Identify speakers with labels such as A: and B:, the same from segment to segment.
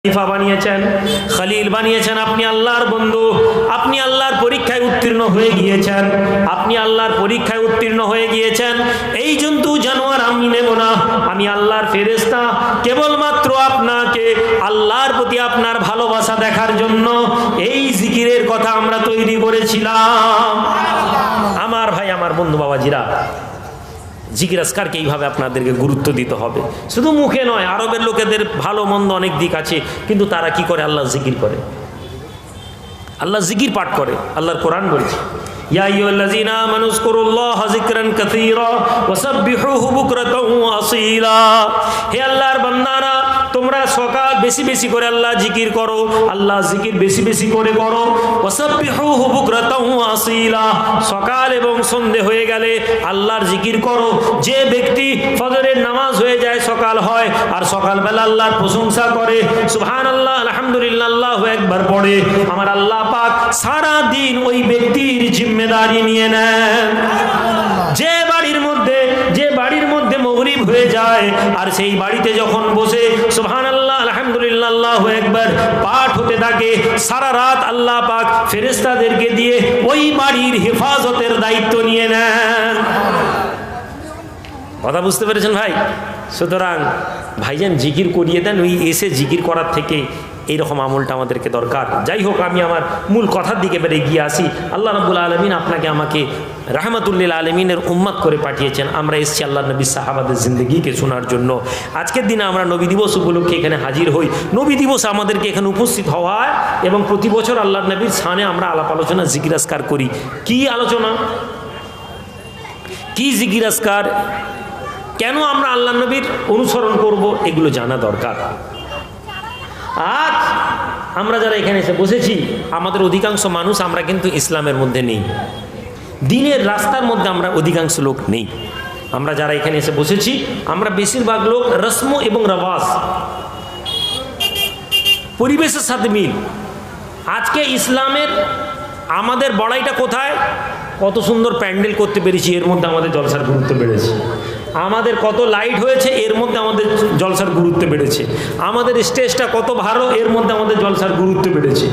A: খলিফা বানিয়েছেন, খলিল বানিয়েছেন। আপনি আল্লাহর বন্ধু, আপনি আল্লাহর পরীক্ষায় উত্তীর্ণ হয়ে গিয়েছেন, আপনি আল্লাহর পরীক্ষায় উত্তীর্ণ হয়ে গিয়েছেন। এই জন্তু জানোয়ার আমি নেব না, আমি আল্লাহর ফেরেশতা। কেবলমাত্র আপনাকে আল্লাহর প্রতি আপনার ভালোবাসা দেখার জন্য এই জিকিরের কথা আমরা তৈরি করেছিলাম। আমার ভাই, আমার বন্ধু বাবাজিরা, জিকির আজকারকে এইভাবে আপনাদেরকে গুরুত্ব দিতে হবে, শুধু মুখে নয়। আরবের লোকেদের ভালো মন্দ অনেক দিক আছে, কিন্তু তারা কি করে? আল্লাহ জিকির করে, আল্লাহ জিকির পাঠ করে। আল্লাহর কোরআন বলছে, ইয়া আইয়ুহাল্লাযীনা আমানু যকুরুল্লাহা যিকরান কাসীরা ওয়াসাব্বিহুহু বুকরাতাও ওয়া আসীলা। হে আল্লাহর বান্দারা, তোমরা সকাল বেশি বেশি করে আল্লাহ জিকির করো, আল্লাহ জিকির বেশি বেশি করে করো। ওয়াসাব্বিহুহু বুকরাতাও ওয়া আসীলা, সকাল এবং সন্ধ্যে হয়ে গেলে আল্লাহর জিকির করো। যে ব্যক্তি ফজরের নামাজ হয়ে যায়, সকাল হয়, আর সকালবেলা আল্লাহর প্রশংসা করে, সুবহানাল্লাহ, আলহামদুলিল্লাহ, আল্লাহু আকবার পড়ে, আমার আল্লাহ পাক সারা দিন ওই ব্যক্তির জিম্মেদারি নিয়ে নেন। যে বাড়ির মধ্যে মাগরিব হয়ে যায়, আর সেই বাড়িতে যখন বসে সুবহানাল্লাহ, আলহামদুলিল্লাহ, আল্লাহু আকবার পাঠ হতে থাকে, সারা রাত আল্লাহ পাক ফেরেশতাদেরকে দিয়ে ওই বাড়ির হেফাজতের দায়িত্ব নিয়ে নেন। কথা বুঝতে পেরেছেন ভাই? সুতরাং ভাইজান জিকির করিয়ে দেন। ওই এসে জিকির করার থেকে এইরকম আমলটা আমাদেরকে দরকার। যাই হোক, আমি আমার মূল কথার দিকে বেড়ে গিয়ে আসি। আল্লাহ রাব্বুল আলামিন আপনাকে আমাকে রাহমাতুল আলামিনের উম্মত করে পাঠিয়েছেন। আমরা এসেছি আল্লাহ নবী সাহাবাদের জিন্দগিকে শোনার জন্য। আজকের দিনে আমরা নবী দিবস উপলক্ষে এখানে হাজির হই। নবী দিবস আমাদেরকে এখানে উপস্থিত হওয়ায় এবং প্রতি বছর আল্লাহ নবীর শানে আমরা আলাপ আলোচনা, জিকির আজকার করি। কি আলোচনা, কি জিকির আজকার, কেন আমরা আল্লাহ নবীর অনুসরণ করব, এগুলো জানা দরকার। আজ আমরা যারা এখানে এসে বসেছি, আমাদের অধিকাংশ মানুষ আমরা কিন্তু ইসলামের মধ্যে নেই, দ্বীনের রাস্তার মধ্যে আমরা অধিকাংশ লোক নেই। আমরা যারা এখানে এসে বসেছি, আমরা বেশিরভাগ লোক রসম এবং রওয়াজ, পরিবেশের সাথে মিল। আজকে ইসলামের আমাদের বড়াইটা কোথায়? কত সুন্দর প্যান্ডেল করতে পেরেছি, এর মধ্যে আমাদের জলসার গুরুত্ব বেড়েছে। আমাদের কত লাইট হয়েছে, এর মধ্যে আমাদের জলসার গুরুত্ব বেড়েছে। আমাদের স্টেজটা কত ভালো, এর মধ্যে আমাদের জলসার গুরুত্ব বেড়েছে।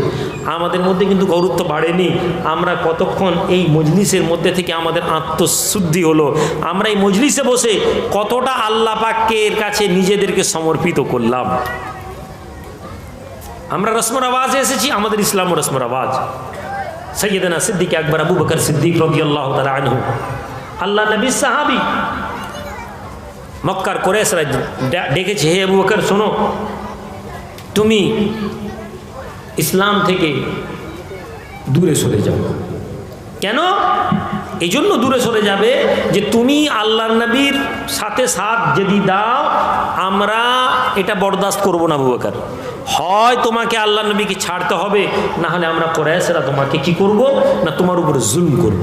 A: আমাদের মধ্যে কিন্তু গুরুত্ব বাড়েনি। আমরা কতক্ষণ এই মজলিসের মধ্যে থেকে আমাদের আত্মশুদ্ধি হলো, আমরা এই মজলিসে বসে কতটা আল্লাহ পাকের কাছে নিজেদেরকে সমর্পিত করলাম। আমরা রসমর আওয়াজে এসেছি, আমাদের ইসলাম রসমর আওয়াজ। সৈয়দনা সিদ্দিক আকবর আবু বকর সিদ্দিক রাদিয়াল্লাহু তাআলা আনহু, আল্লাহ নবীর সাহাবী, মক্কার কুরাইশরা ডেকেছে, হে আবু বকর শোনো, তুমি ইসলাম থেকে দূরে সরে যাও। কেন? এই জন্য দূরে সরে যাবে যে তুমি আল্লাহ নবীর সাথে সাথ যদি দাও, আমরা এটা বরদাস্ত করবো না আবু বকর। হয় তোমাকে আল্লাহ নবীকে ছাড়তে হবে, না হলে আমরা কুরাইশরা তোমাকে কি করব না, তোমার উপরে জুলুম করব।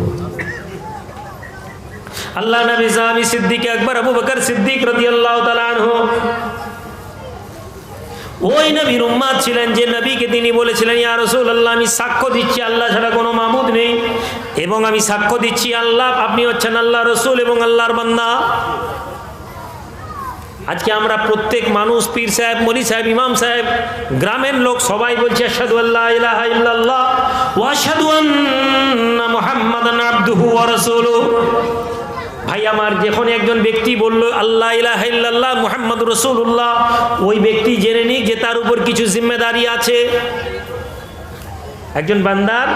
A: আল্লাহ নবী সাহাবী সিদ্দিক আকবর আবু বকর সিদ্দিক রাদিয়াল্লাহু তাআলা আনহু ওই নবীর উম্মত ছিলেন যে নবীকে তিনি বলেছিলেন, ইয়া রাসূলুল্লাহ, আমি সাক্ষ্য দিচ্ছি আল্লাহ ছাড়া কোনো মাবুদ নেই, এবং আমি সাক্ষ্য দিচ্ছি আল্লাহ, আপনি হচ্ছেন আল্লাহ রসুল এবং আল্লাহর বান্দা। আজকে আমরা প্রত্যেক মানুষ, পীর সাহেব, মলি সাহেব, ইমাম সাহেব, গ্রামের লোক সবাই বলছে আশহাদু আল্লা ইলাহা ইল্লাল্লাহ ওয়া আশহাদু আন্না মুহাম্মাদান আবদুহু ওয়া রাসূলুহু। ভাই আমার, যখন একজন ব্যক্তি বলল আল্লাহ ইলাহা ইল্লাল্লাহ মুহাম্মাদুর রাসূলুল্লাহ, ওই ব্যক্তি জেনে নিক যে তার উপর কিছু জিম্মেদারি আছে, একজন বান্দার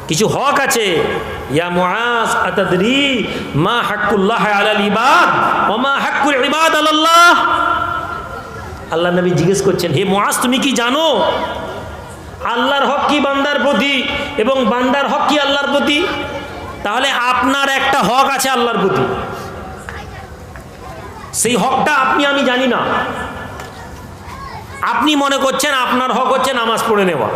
A: কিছু হক আছে। ইয়া মুআজ আতাদরি মা হাক্কুল্লাহ আলাল ইবাদ ওয়া মা হাক্কুল ইবাদ আলাল্লাহ। আল্লাহ নবী জিজ্ঞেস করছেন, হে মুআজ, তুমি কি জানো আল্লাহর হক কি বান্দার প্রতি এবং বান্দার হক কি আল্লাহর প্রতি? তাহলে আপনার একটা হক আছে আল্লাহর প্রতি, সেই হকটা আপনি আমি জানি না। আপনি মনে করছেন আপনার হক হচ্ছে নামাজ পড়ে নেওয়া,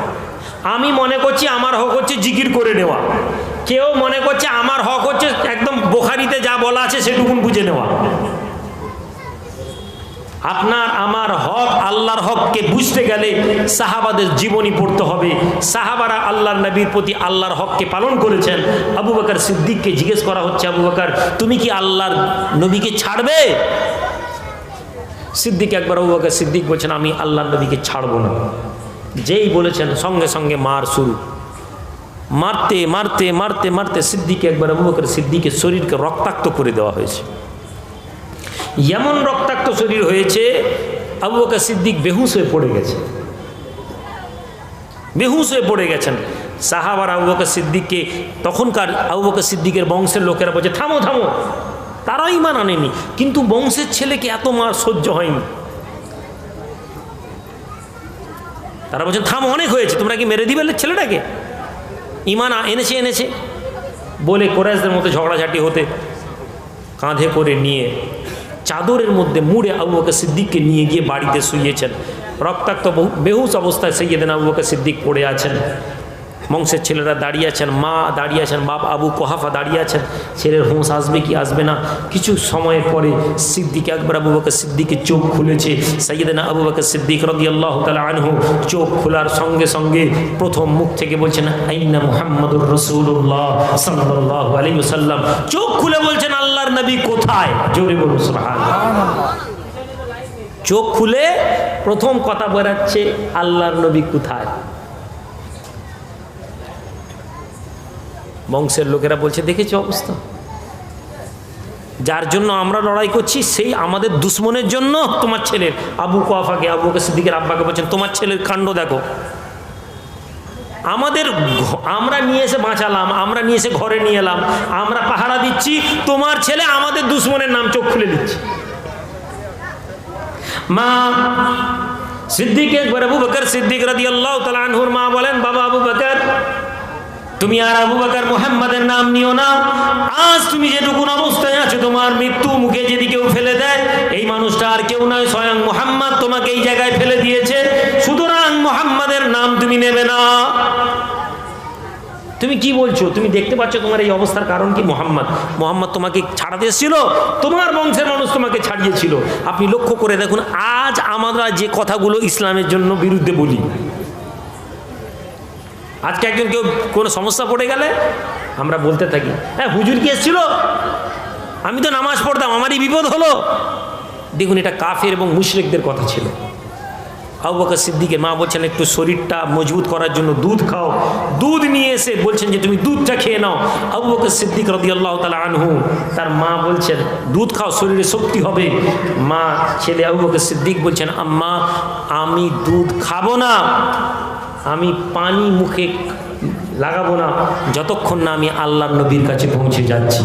A: আমি মনে করছি আমার হক হচ্ছে জিকির করে নেওয়া, কেউ মনে করছে আমার হক হচ্ছে একদম বুখারীতে যা বলা আছে সেটুকুন বুঝে নেওয়া। আপনার আমার হক, আল্লাহর হককে বুঝতে গেলে সাহাবাদের জীবনী পড়তে হবে। সাহাবারা আল্লাহর নবীর প্রতি আল্লাহর হককে পালন করেছেন। আবু বকর সিদ্দিককে জিজ্ঞেস করা হচ্ছে, আবু বকর, তুমি কি আল্লাহর নবীকে ছাড়বে? সিদ্দিক একবার আবু বকর সিদ্দিক বলছেন আমি আল্লাহ নবীকে ছাড়বো না। যেই বলেছেন সঙ্গে সঙ্গে মার শুরু, মারতে মারতে মারতে মারতে সিদ্দিক একবার আবু বকর সিদ্দিকের শরীরকে রক্তাক্ত করে দেওয়া হয়েছে। এমন রক্তাক্ত শরীর হয়েছে আবু বকর সিদ্দিক বেহুশ হয়ে পড়ে গেছে, বেহুশ হয়ে পড়ে গেছেন। সাহাবার আবু বকর সিদ্দিককে, তখনকার আবু বকর সিদ্দিকের বংশের লোকেরা বলছে থামো থামো, তারাও ঈমান আনেনি, কিন্তু বংশের ছেলেকে এত মার সহ্য হয়নি। তারা বলছেন থামো, অনেক হয়েছে, তোমরা কি মেরে দিবে ছেলেটাকে, ঈমান এনেছে বলে কোরাইশদের মধ্যে ঝগড়াঝাটি হতে কাঁধে করে নিয়ে চাদরের মধ্যে মুড়ে আবু বকর সিদ্দিককে নিয়ে গিয়ে বাড়িতে শুইয়েছেন। রক্তাক্ত বেহুশ অবস্থায় সাইয়েদনা আবু বকর সিদ্দিক পড়ে আছেন। বংশের ছেলেরা দাঁড়িয়ে আছেন, মা দাঁড়িয়ে আছেন, বাপ আবু কোহাফা দাঁড়িয়ে আছেন। ছেলের হুঁশ আসবে কি আসবে না। কিছু সময়ের পরে সিদ্দিক একবার আবু বকর সিদ্দিকের চোখ খুলেছে। সাইয়েদনা আবু বকর সিদ্দিক রাদিয়াল্লাহু তাআলা আনহু চোখ খোলার সঙ্গে সঙ্গে প্রথম মুখ থেকে বলছেন আইনা মুহাম্মাদুর রাসূলুল্লাহ সাল্লাল্লাহু আলাইহি ওয়াসাল্লাম। চোখ খুলে বলছেন আল্লাহর নবী কোথায়, জোরে বলুন সুবহানাল্লাহ। চোখ খুলে প্রথম কথা বেরাচ্ছে আল্লাহর নবী কোথায়। বংশের লোকেরা বলছে দেখেছো অবস্থা, যার জন্য আমরা লড়াই করছি সেই আমাদের দুশ্মনের জন্য তোমার ছেলের আবু কোয়াফাকে, আবু বকর সিদ্দিকের আব্বাকে বলছেন তোমার ছেলের কাণ্ড দেখো, আমরা নিয়ে এসে বাঁচালাম, আমরা নিয়ে এসে ঘরে নিয়ে এলাম, আমরা পাহারা দিচ্ছি, তোমার ছেলে আমাদের দুশ্মনের নাম চোখ খুলে দিচ্ছে। মা সিদ্দিক একবার আবু বকর সিদ্দিক রাদিয়াল্লাহু তাআলা আনহুর মা বলেন বাবা আবু বকর তুমি আর আবু বকর মুহাম্মাদের নাম নিও না, আজ তুমি যেটুকুন অবস্থায় আছো তোমার মৃত্যু মুখে যদি কেউ ফেলে দেয় এই মানুষটা আর কেউ নয় স্বয়ং মুহাম্মদ তোমাকে এই জায়গায় ফেলে দিয়েছে, সুতরাং মুহাম্মাদের নাম তুমি নেবে না। তুমি কি বলছো, তুমি দেখতে পাচ্ছ তোমার এই অবস্থার কারণ কি, মুহাম্মদ তোমাকে ছাড়াতে এসেছিল, তোমার বংশের মানুষ তোমাকে ছাড়িয়েছিল। আপনি লক্ষ্য করে দেখুন আজ আমরা যে কথাগুলো ইসলামের জন্য বিরুদ্ধে বলি, আজকে একজন কেউ কোনো সমস্যা পড়ে গেলে আমরা বলতে থাকি হ্যাঁ হুজুর কি এসেছিল, আমি তো নামাজ পড়তাম আমারই বিপদ হলো। দেখুন এটা কাফের এবং মুশরিকদের কথা ছিল। আবু বকর সিদ্দিকের মা বলছেন একটু শরীরটা মজবুত করার জন্য দুধ খাও, দুধ নিয়ে এসে বলছেন যে তুমি দুধটা খেয়ে নাও। আবু বকর সিদ্দিক রাদিয়াল্লাহু তাআলা আনহু তার মা বলছেন দুধ খাও শরীরে শক্তি হবে। মা ছেলে আবু বকর সিদ্দিক বলছেন আম্মা আমি দুধ খাবো না, আমি পানি মুখে লাগাবো না যতক্ষণ না আমি আল্লাহর নবীর কাছে পৌঁছে যাচ্ছি।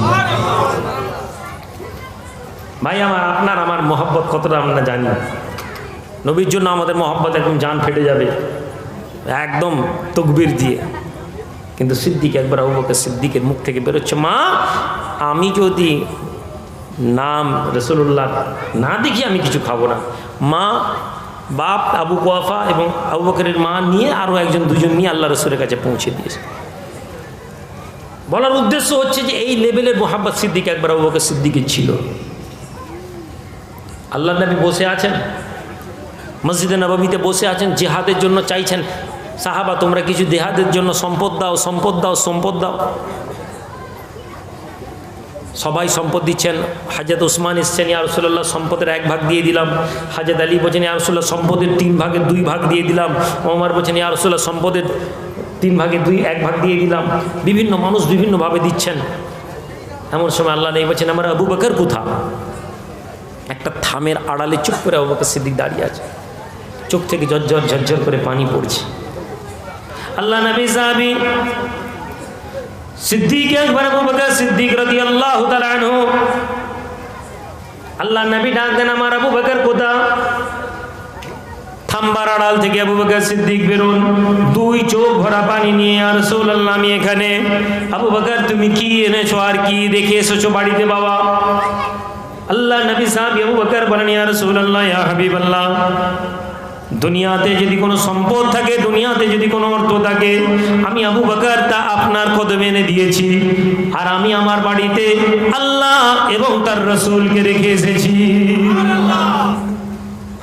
A: ভাই আপনার আমার মহব্বত কতটা আমরা জানি, নবীর জন্য আমাদের মহব্বত একদম জান ফেটে যাবে একদম তকবীর দিয়ে। কিন্তু সিদ্দিক একবার আবু বকর সিদ্দিকের মুখ থেকে বেরোচ্ছে মা আমি যদি নাম রাসূলুল্লাহ না দেখি আমি কিছু খাবো না। মা বাপ আবু কোয়াফা এবং আবু বকরের মা নিয়ে আরও দুজন নিয়ে আল্লাহ রাসূলের কাছে পৌঁছে দিয়েছে। বলার উদ্দেশ্য হচ্ছে যে এই লেভেলের মোহাব্বত সিদ্দিক একবার আবু বকর সিদ্দিকের ছিল। আল্লাহ নবী বসে আছেন মসজিদে নববীতে বসে আছেন, জিহাদের জন্য চাইছেন সাহাবা তোমরা কিছু জিহাদের জন্য সম্পদ দাও সম্পদ দাও সম্পদ দাও। সবাই সম্পদ দিচ্ছেন। হাজরত উসমান এসছেন ইয়া রাসূলুল্লাহ সম্পদের 1 ভাগ দিয়ে দিলাম। হাজরত আলী বলছেন ইয়া রাসূলুল্লাহ সম্পদের 3 ভাগের 2 ভাগ দিয়ে দিলাম। ওমর বলছেন ইয়া রাসূলুল্লাহ সম্পদের 3 ভাগের 1 ভাগ দিয়ে দিলাম। বিভিন্ন মানুষ বিভিন্নভাবে দিচ্ছেন। এমন সময় আল্লাহ নেই বলছেন আমার আবু বকর কোথায়। একটা থামের আড়ালে চুপ করে আবু বকর সিদ্দিক দাঁড়িয়ে আছে, চোখ থেকে ঝরঝর ঝরঝর করে পানি পড়ছে। আল্লাহ নবী সাহাবী সিদ্দিক আকবর আবু বকর সিদ্দিক রাদিয়াল্লাহু তাআলা আনহু আল্লাহ নবী ডাক দেন আমার আবু বকর কোথায়। থাম্বার আড়াল থেকে আবু বকর সিদ্দিক বেরোন 2 চোখ ভরা পানি নিয়ে ইয়া রাসূলুল্লাহ আমি এখানে। আবু বকর তুমি কি এনেছো আর কি দেখে এসেছো বাড়িতে বাবা। আল্লাহ নবী সাহাবী আবু বকর বলেন ইয়া রাসূলুল্লাহ ইয়া হাবিবাল্লাহ দুনিয়াতে যদি কোনো সম্পদ থাকে দুনিয়াতে যদি কোনো অর্থ থাকে আমি আবু বকর তা আপনার কদমে এনে দিয়েছি, আর আমি আমার বাড়িতে আল্লাহ এবং তার রাসূলকে রেখে এসেছি।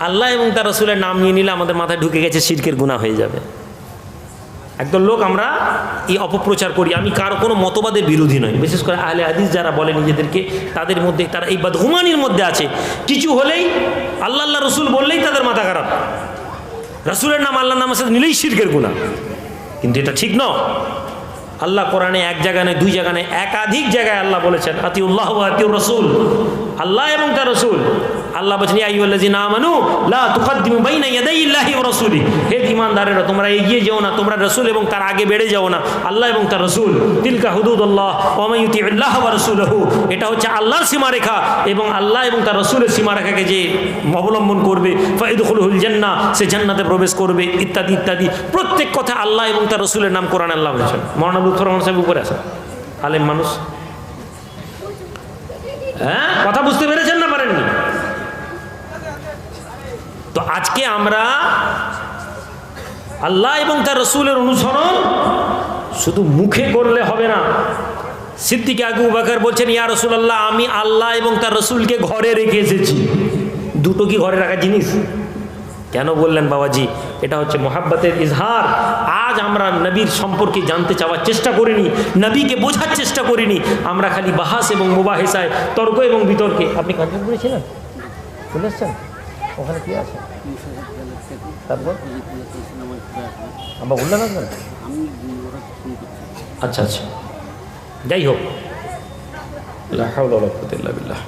A: আল্লাহ এবং তার রাসূলের নাম নিয়ে নিলে আমাদের মাথায় ঢুকে গেছে শিরকের গুনাহ হয়ে যাবে। একদল লোক আমরা এই অপপ্রচার করি। আমি কারো কোনো মতবাদের বিরোধী নই, বিশেষ করে আহলে হাদিস যারা বলে নিজেদেরকে, তাদের মধ্যে তারা এই বদগুমানির মধ্যে আছে। কিছু হলেই আল্লাহ আল্লাহ রসুল বললেই তাদের মাথা খারাপ, রসুলের নাম আল্লাহর নামের সাথে নিলেই শিরকের গুনাহ। কিন্তু এটা ঠিক নয়। আল্লাহ কোরআনে এক জায়গা নেই, দুই জায়গা নেই, একাধিক জায়গায় আল্লাহ বলেছেন আতিউল্লাহ ওয়া আতিউর রাসূল, আল্লাহ এবং তার রাসূল। আল্লাহ বলেছেন ইয়া আইয়ুহাল্লাযিনা আমানু লা তুকদ্দিমু বাইনা ইয়াদাইল্লাহি ওয়া রাসূলিহি, হে ঈমানদারেরা তোমরা এগিয়ে যেও না, তোমরা রাসূল এবং তার আগে বেড়ে যাও না, আল্লাহ এবং তার রাসূল। তিলকা হুদুদুল্লাহ ওয়া মান ইউতিউল্লাহ ওয়া রাসূলহু, এটা হচ্ছে আল্লাহর সীমারেখা এবং আল্লাহ এবং তার রাসূলের সীমারেখাকে যে অবলম্বন করবে ফাইদখুলুল জান্নাহ, সে জান্নাতে প্রবেশ করবে, ইত্যাদি ইত্যাদি। প্রত্যেক কথা আল্লাহ এবং তার রাসূলের নাম কোরআনে আল্লাহ বলেছেন। মওলানা লুৎফর রহমান সাহেব উপরে আছে, আলেম মানুষ। হ্যাঁ, কথা বুঝতে পেরেছেন না পারেননি? তো আজকে আমরা আল্লাহ এবং তার রাসূলের অনুসরণ শুধু মুখে করলে হবে না। সিদ্দিক আবু বকর বলছেন ইয়া রাসূলুল্লাহ, আমি আল্লাহ এবং তার রাসূলকে ঘরে রেখে এসেছি। দুটো কি ঘরে রাখার জিনিস? কেন বললেন বাবাজি? এটা হচ্ছে মোহাব্বতের ইজহার। আজ আমরা নবীর সম্পর্কে জানতে চাওয়ার চেষ্টা করিনি, নবীকে বোঝার চেষ্টা করিনি, আমরা খালি বাহাস এবং মুবাহিসায়, তর্ক এবং বিতর্কে। আপনি কন্টেন্ট করেছিলেন, চলে এসছেন? ওখানে কি আছে? তারপর আমরা বললেন না। আচ্ছা আচ্ছা, যাই হোক, লা হাওলা ওয়ালা কুওয়াতা ইল্লা বিল্লাহ।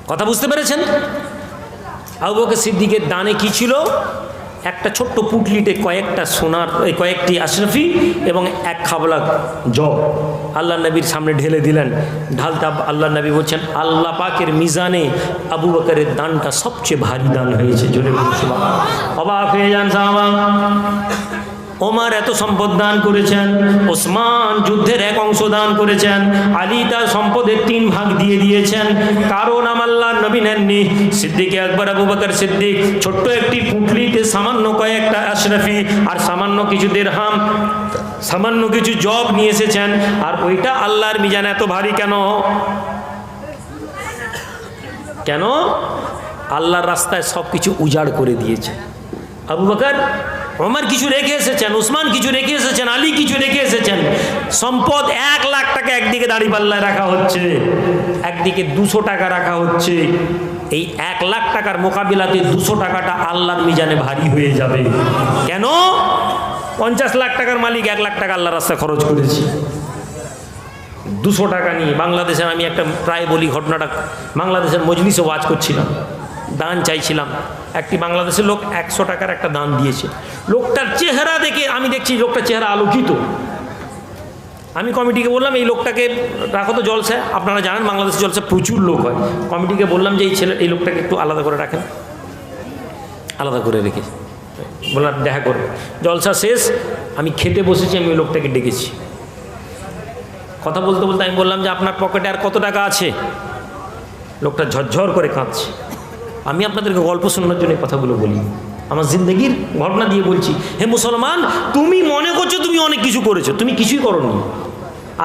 A: কথা বুঝতে পেরেছেন? আবু বকর সিদ্দিকের দানে কি ছিল? একটা ছোট্ট পুটলিতে কয়েকটা সোনার, কয়েকটি আশরাফি এবং এক খাবলা জব আল্লাহ নবীর সামনে ঢেলে দিলেন। ঢালতা আল্লাহ নবী বলছেন আল্লাহ পাকের মিজানে আবু বকরের দানটা সবচেয়ে ভারী দান হয়েছে। জোরে অবাক হয়ে যান সাহাবা। ওমর এত সম্পদ দান করেছেন, ওসমান যুদ্ধের এক অংশ দান করেছেন, আলী তার সম্পদের 3 ভাগ দিয়ে দিয়েছেন, কারণ আল্লাহর নবী নেননি। সিদ্দিক আকবর আবু বকর সিদ্দিক ছোট্ট একটি পুঁটলিতে সামান্য কয়েকটা আশরাফি আর সামান্য কিছু দিরহাম, সামান্য কিছু জব নিয়ে এসেছেন। আর ওইটা আল্লাহর মিজান এত ভারী কেন? কেন? আল্লাহর রাস্তায় সব কিছু উজাড় করে দিয়েছে। আবু বকর, ওমর কিছু রেখে এসেছেন, উসমান কিছু রেখে এসেছেন, আলী কিছু রেখে এসেছেন। সম্পদ 1 লাখ টাকা একদিকে দাঁড়িপাল্লায় রাখা হচ্ছে, একদিকে 200 টাকা রাখা হচ্ছে। এই 1 লাখ টাকার মোকাবিলাতে 200 টাকাটা আল্লাহর মিজানে ভারী হয়ে যাবে। কেন? 50 লাখ টাকার মালিক 1 লাখ টাকা আল্লাহর রাস্তায় খরচ করেছে। 200 টাকা নিয়ে বাংলাদেশের, আমি একটা প্রায় বলি ঘটনাটা, বাংলাদেশের মজলিসে ওয়াজ করছিলাম, দান চাইছিলাম। একটি বাংলাদেশের লোক 100 টাকার একটা দান দিয়েছে। লোকটার চেহারা দেখে আমি দেখছি লোকটার চেহারা আলোকিত। আমি কমিটিকে বললাম এই লোকটাকে রাখো তো জলসায়। আপনারা জানেন বাংলাদেশের জলসায় প্রচুর লোক হয়। কমিটিকে বললাম যে এই লোকটাকে একটু আলাদা করে রাখেন, আলাদা করে রেখে বললাম দেখা করবো। জলসা শেষ, আমি খেতে বসেছি, আমি ওই লোকটাকে ডেকেছি। কথা বলতে বলতে আমি বললাম যে আপনার পকেটে আর কত টাকা আছে? লোকটা ঝরঝর করে কাঁদছে। আমি আপনাদেরকে গল্প শোনানোর জন্য কথাগুলো বলি, আমার জিন্দগির ঘটনা দিয়ে বলছি। হে মুসলমান, তুমি মনে করছো তুমি অনেক কিছু করেছো, তুমি কিছুই করোনি।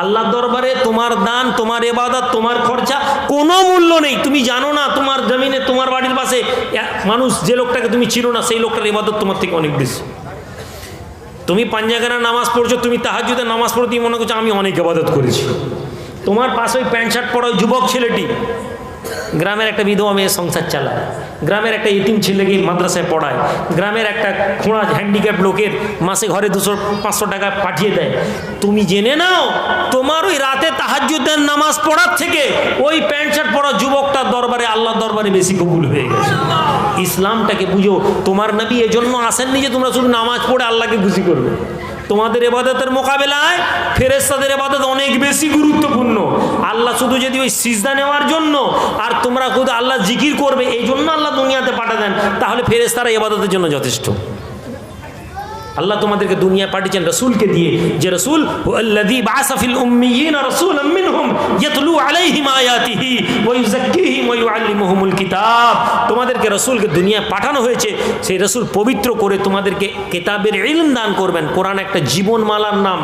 A: আল্লাহর দরবারে তোমার দান, তোমার ইবাদত, তোমার খরচা কোনো মূল্য নেই। তুমি জানো না তোমার জমিনে, তোমার বাড়ির পাশে মানুষ যে লোকটাকে তুমি চিনো না, সেই লোকটার ইবাদত তোমার থেকে অনেক বেশি। তুমি পাঞ্জাগানা নামাজ পড়ছো, তুমি তাহাজ্জুদের নামাজ পড়তে মনে করছো আমি অনেক ইবাদত করেছি। তোমার পাশে ওই প্যান্ট শার্ট পরা ওই যুবক ছেলেটি গ্রামের একটা বিধবা মেয়ের সংসার চালায়, গ্রামের একটা ইতিম ছেলেকে মাদ্রাসায় পড়ায়, গ্রামের একটা খোঁড়া হ্যান্ডিক্যাপ লোকের মাসে ঘরে 200-500 টাকা পাঠিয়ে দেয়। তুমি জেনে নাও তোমার ওই রাতে তাহাজ্জুদের নামাজ পড়ার থেকে ওই প্যান্ট শার্ট পরা যুবকটার দরবারে, আল্লাহর দরবারে বেশি কবুল হয়ে গেছে। ইসলামটাকে বুঝো। তোমার নবী এজন্য আসেননি যে তোমরা শুধু নামাজ পড়ে আল্লাহকে খুশি করবে। তোমাদের ইবাদতের মোকাবেলায় ফেরেশতাদের ইবাদত অনেক বেশি গুরুত্বপূর্ণ। আল্লাহ শুধু যদি ওই সিজদা নেওয়ার জন্য আর তোমরা শুধু আল্লাহ জিকির করবে এই জন্য আল্লাহ দুনিয়াতে পাঠাতেন, তাহলে ফেরেশতারা ইবাদতের জন্য যথেষ্ট। আল্লাহ তোমাদেরকে দুনিয়ায় পাঠিয়েছেন রাসূলকে দিয়ে, যে রাসূল আল্লাযী বাআসা ফিল উম্মিয়িনা রাসূলাম মিনহুম ইয়াতলু আলাইহিম আয়াতিহি ওয়া ইউযাক্কিহিম ওয়া ইউআল্লিমুহুমুল কিতাব। তোমাদেরকে রাসূলকে দুনিয়ায় পাঠানো হয়েছে, সেই রাসূল পবিত্র করে তোমাদেরকে কিতাবের ইলম দান করবেন। কোরআন একটা জীবনমালার নাম।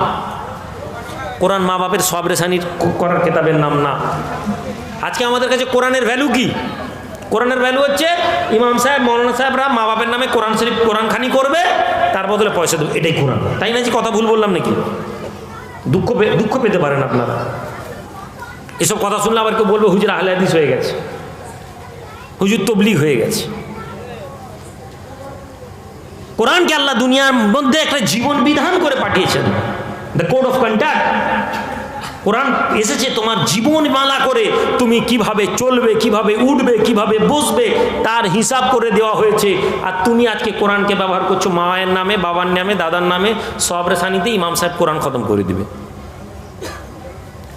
A: কোরআন মা বাপের সবরেসানির করার কিতাবের নাম না। আজকে আমাদের কাছে কোরআনের ভ্যালু কি? কোরআনের ভ্যালু হচ্ছে ইমাম সাহেব, মৌলানা সাহেবরা মা বাপের নামে কোরআন শরীফ, কোরআন খানি করবে, তার টাকার বদলে পয়সা দেবো, এটাই কোরআন। তাই না? যে কথা ভুল বললাম নাকি? দুঃখ পেতে পারেন আপনারা। এসব কথা শুনলে আবার কেউ বলবে হুজুর আহলে হাদিস হয়ে গেছে, হুজুর তবলিগ হয়ে গেছে। কোরআনকে আল্লাহ দুনিয়ার মধ্যে একটা জীবন বিধান করে পাঠিয়েছেন, দ্য কোড অফ কন্ডাক্ট। কোরআন এসেছে তোমার জীবন মালা করে, তুমি কিভাবে চলবে, কিভাবে উঠবে, কিভাবে বসবে, তার হিসাব করে দেওয়া হয়েছে। আর তুমি আজকে কোরআনকে ব্যবহার করছো মায়ের নামে, বাবার নামে, দাদার নামে, সব রেসানিতে ইমাম সাহেব কোরআন খতম করে দিবে।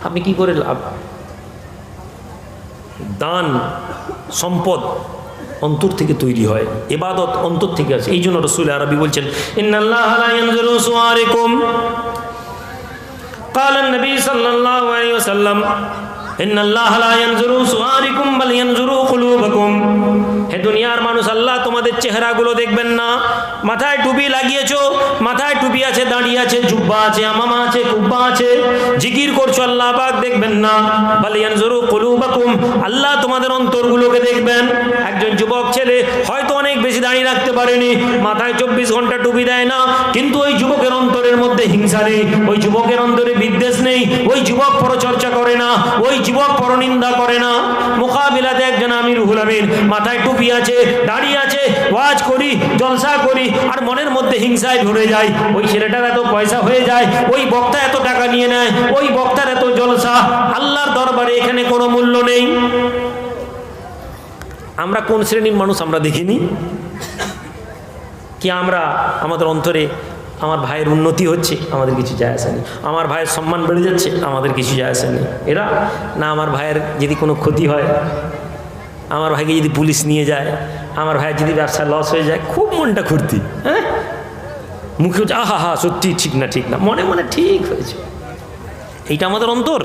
A: আপনি কি করে লাভ? দান সম্পদ অন্তর থেকে তৈরি হয়, ইবাদত অন্তর থেকে আসে। এই জন্য রাসূল আরবি বলছেন, ইন্নাল্লাহা লা ইয়ানজুরু সুওয়ারিকুম, قال النبي صلى الله عليه وسلم إن الله لا ينظر صوركم بل ينظر قلوبكم। হে দুনিয়ার মানুষ, আল্লাহ তোমাদের চেহারাগুলো দেখবেন না। মাথায় টুপি লাগিয়েছো, মাথায় টুপি আছে, দাড়ি আছে, জুব্বা আছে, আমামা আছে, কুব্বা আছে, জিকির করছো, আল্লাহ পাক দেখবেন না। বাল ইয়ানজুরু কুলুবাকুম, আল্লাহ তোমাদের অন্তরগুলোকে দেখবেন। একজন যুবক ছেলে হয়তো অনেক বেশি দাড়ি রাখতে পারেনি, মাথায় 24 ঘন্টা টুপি দেয় না, কিন্তু ওই যুবকের অন্তরের মধ্যে হিংসা নেই, ওই যুবকের অন্তরে বিদ্বেষ নেই, ওই যুবক পরচর্চা করে না, ওই যুবক পরনিন্দা করে না। মোকাবিলাতে একজন আমিরুল আমিন, মাথায় টুপি আছে, দাড়ি আছে, ওয়াজ করি, জলসা করি, আর মনের মধ্যে হিংসায় ভরে যায়। ওই ছেলেটার এত পয়সা হয়ে যায়, ওই বক্তা এত টাকা নিয়ে নেয়, ওই বক্তার এত জলসা, আল্লাহর দরবারে এখানে কোনো মূল্য নেই। আমরা কোন শ্রেণীর মানুষ আমরা দেখিনি কি? আমরা আমাদের অন্তরে আমার ভাইয়ের উন্নতি হচ্ছে, আমাদের কিছু যায় আসেনি, আমার ভাইয়ের সম্মান বেড়ে যাচ্ছে, আমাদের কিছু যায় আসেনি। এরা না, আমার ভাইয়ের যদি কোনো ক্ষতি হয়, আমার ভাইকে যদি পুলিশ নিয়ে যায়, আমার ভাইয়ের যদি ব্যবসা লস হয়ে যায়, খুব মনটা খুঁড়তি, হ্যাঁ, মুখে আহা হা সত্যি ঠিক না, ঠিক না, মনে মনে ঠিক হয়েছে। এইটা আমাদের অন্তর।